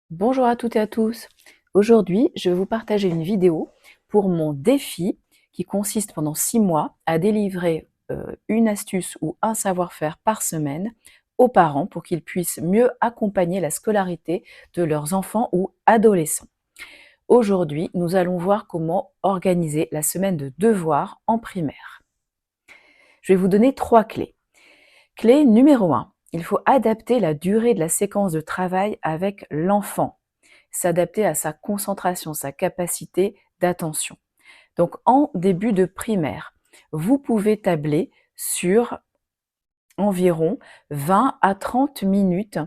Bonjour à toutes et à tous. Aujourd'hui, je vais vous partager une vidéo pour mon défi qui consiste pendant 6 mois à délivrer une astuce ou un savoir-faire par semaine aux parents pour qu'ils puissent mieux accompagner la scolarité de leurs enfants ou adolescents. Aujourd'hui, nous allons voir comment organiser la semaine de devoirs en primaire. Je vais vous donner 3 clés. Clé numéro 1, il faut adapter la durée de la séquence de travail avec l'enfant, s'adapter à sa concentration, sa capacité d'attention. Donc en début de primaire, vous pouvez tabler sur environ 20 à 30 minutes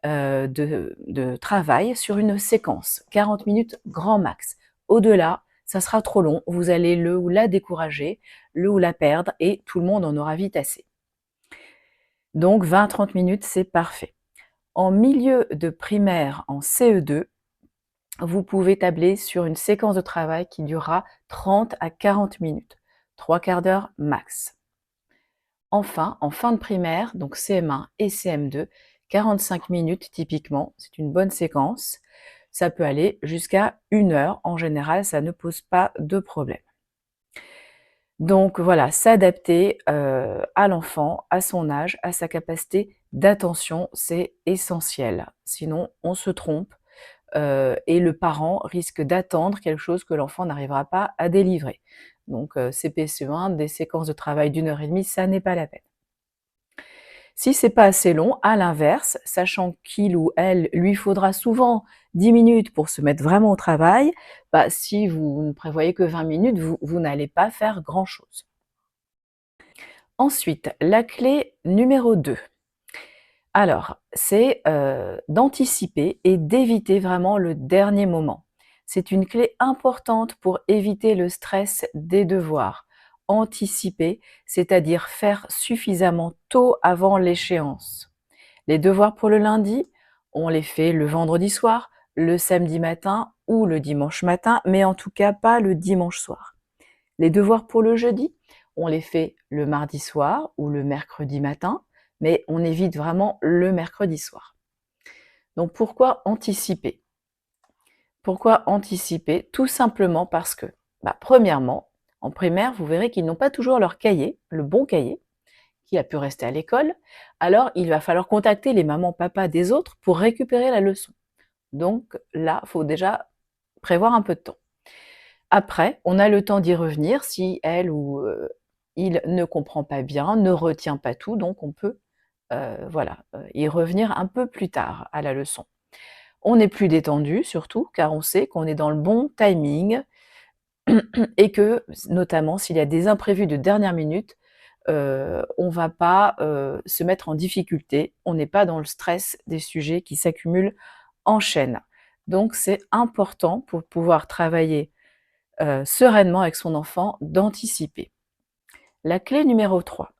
de travail sur une séquence, 40 minutes grand max. Au-delà, ça sera trop long, vous allez le ou la décourager, le ou la perdre et tout le monde en aura vite assez. Donc 20-30 minutes, c'est parfait. En milieu de primaire, en CE2, vous pouvez tabler sur une séquence de travail qui durera 30 à 40 minutes, 3/4 d'heure max. Enfin, en fin de primaire, donc CM1 et CM2, 45 minutes typiquement, c'est une bonne séquence. Ça peut aller jusqu'à 1 heure. En général, ça ne pose pas de problème. Donc voilà, s'adapter, à l'enfant, à son âge, à sa capacité d'attention, c'est essentiel. Sinon, on se trompe, et le parent risque d'attendre quelque chose que l'enfant n'arrivera pas à délivrer. Donc CP, CE1, des séquences de travail d'1 heure et demie, ça n'est pas la peine. Si c'est pas assez long, à l'inverse, sachant qu'il ou elle lui faudra souvent 10 minutes pour se mettre vraiment au travail, bah, si vous ne prévoyez que 20 minutes, vous n'allez pas faire grand-chose. Ensuite, la clé numéro 2. Alors, c'est, d'anticiper et d'éviter vraiment le dernier moment. C'est une clé importante pour éviter le stress des devoirs. Anticiper, c'est-à-dire faire suffisamment tôt avant l'échéance. Les devoirs pour le lundi, on les fait le vendredi soir, le samedi matin ou le dimanche matin, mais en tout cas pas le dimanche soir. Les devoirs pour le jeudi, on les fait le mardi soir ou le mercredi matin, mais on évite vraiment le mercredi soir. Donc pourquoi anticiper? Pourquoi anticiper? Tout simplement parce que, premièrement, en primaire, vous verrez qu'ils n'ont pas toujours leur cahier, le bon cahier, qui a pu rester à l'école. Alors, il va falloir contacter les mamans, papas des autres pour récupérer la leçon. Donc là, il faut déjà prévoir un peu de temps. Après, on a le temps d'y revenir si elle ou il ne comprend pas bien, ne retient pas tout, donc on peut, y revenir un peu plus tard à la leçon. On est plus détendu surtout, car on sait qu'on est dans le bon timing et que, notamment s'il y a des imprévus de dernière minute, on va pas, se mettre en difficulté. On n'est pas dans le stress des sujets qui s'accumulent en chaîne. Donc c'est important pour pouvoir travailler sereinement avec son enfant, d'anticiper. La clé numéro 3,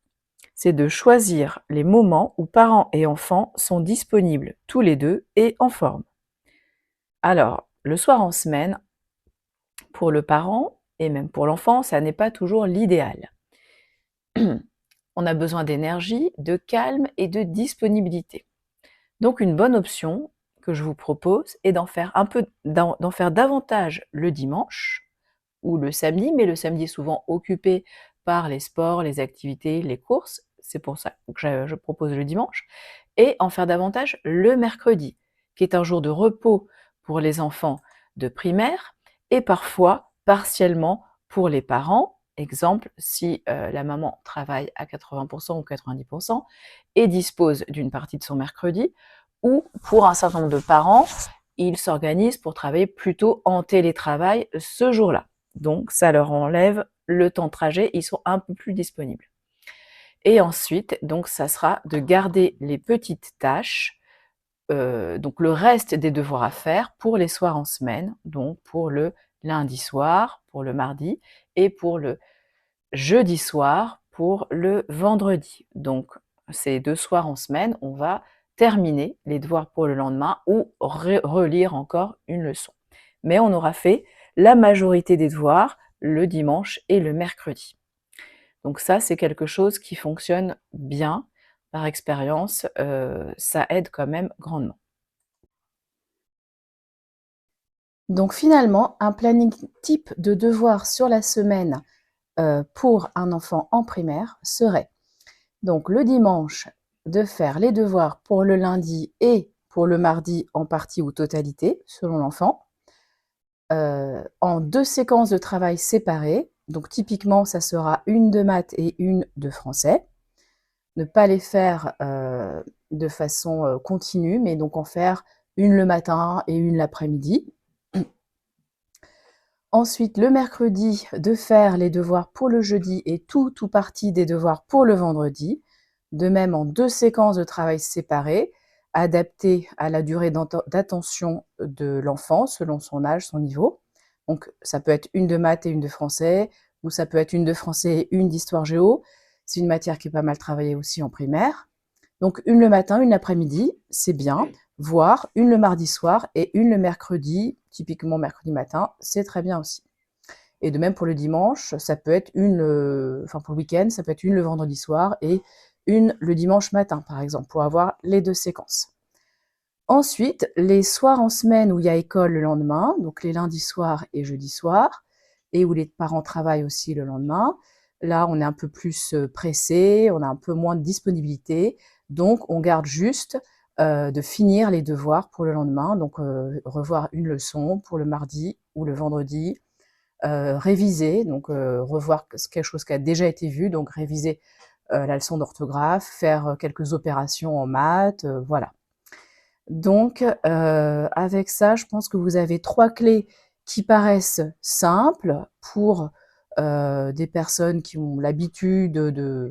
c'est de choisir les moments où parents et enfants sont disponibles tous les deux et en forme. Alors, le soir en semaine, pour le parent et même pour l'enfant, ça n'est pas toujours l'idéal. On a besoin d'énergie, de calme et de disponibilité. Donc une bonne option que je vous propose est d'en faire davantage le dimanche ou le samedi, mais le samedi est souvent occupé par les sports, les activités, les courses. C'est pour ça que je propose le dimanche. Et en faire davantage le mercredi, qui est un jour de repos pour les enfants de primaire et parfois partiellement pour les parents. Exemple, si la maman travaille à 80% ou 90% et dispose d'une partie de son mercredi, ou pour un certain nombre de parents, ils s'organisent pour travailler plutôt en télétravail ce jour-là. Donc ça leur enlève le temps de trajet, ils sont un peu plus disponibles. Et ensuite, donc ça sera de garder les petites tâches, donc le reste des devoirs à faire pour les soirs en semaine, donc pour le lundi soir, pour le mardi et pour le jeudi soir, pour le vendredi. Donc ces 2 soirs en semaine, on va terminer les devoirs pour le lendemain ou relire encore une leçon. Mais on aura fait la majorité des devoirs le dimanche et le mercredi. Donc ça, c'est quelque chose qui fonctionne bien par expérience, ça aide quand même grandement. Donc finalement, un planning type de devoirs sur la semaine pour un enfant en primaire serait donc le dimanche de faire les devoirs pour le lundi et pour le mardi en partie ou totalité, selon l'enfant, en 2 séquences de travail séparées. Donc typiquement, ça sera une de maths et une de français. Ne pas les faire de façon continue, mais donc en faire une le matin et une l'après-midi. Ensuite, le mercredi, de faire les devoirs pour le jeudi et tout ou partie des devoirs pour le vendredi. De même, en 2 séquences de travail séparées, adaptées à la durée d'attention de l'enfant selon son âge, son niveau. Donc, ça peut être une de maths et une de français, ou ça peut être une de français et une d'histoire géo. C'est une matière qui est pas mal travaillée aussi en primaire. Donc, une le matin, une l'après-midi, c'est bien, voire une le mardi soir et une le mercredi, typiquement mercredi matin, c'est très bien aussi. Et de même pour le dimanche, ça peut être enfin pour le week-end, ça peut être une le vendredi soir et une le dimanche matin, par exemple, pour avoir les 2 séquences. Ensuite, les soirs en semaine où il y a école le lendemain, donc les lundis soirs et jeudis soirs, et où les parents travaillent aussi le lendemain, là, on est un peu plus pressé, on a un peu moins de disponibilité, donc on garde juste de finir les devoirs pour le lendemain, donc revoir une leçon pour le mardi ou le vendredi, réviser, donc revoir quelque chose qui a déjà été vu, donc réviser la leçon d'orthographe, faire quelques opérations en maths, voilà. Donc, avec ça, je pense que vous avez 3 clés qui paraissent simples pour des personnes qui ont l'habitude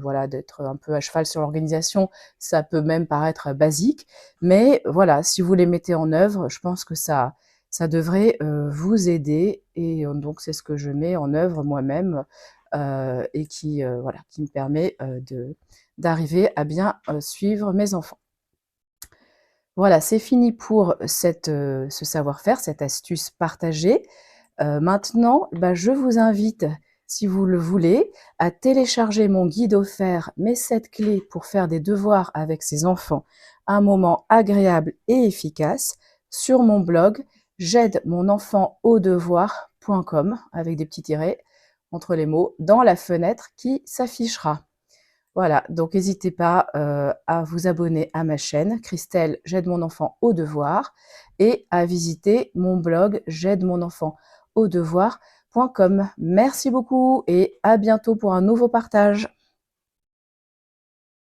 voilà, d'être un peu à cheval sur l'organisation. Ça peut même paraître basique, mais voilà, si vous les mettez en œuvre, je pense que ça devrait vous aider. Et donc, c'est ce que je mets en œuvre moi-même et qui, voilà, qui me permet d'arriver à bien suivre mes enfants. Voilà, c'est fini pour ce savoir-faire, cette astuce partagée. Maintenant, bah, je vous invite, si vous le voulez, à télécharger mon guide offert «Mes 7 clés pour faire des devoirs avec ses enfants, un moment agréable et efficace» sur mon blog j'aide-mon-enfant-au-devoir.com avec des petits tirets entre les mots dans la fenêtre qui s'affichera. Voilà, donc n'hésitez pas à vous abonner à ma chaîne Christelle j'aide mon enfant au devoir et à visiter mon blog j'aide-mon-enfant-au-devoir.com. Merci beaucoup et à bientôt pour un nouveau partage.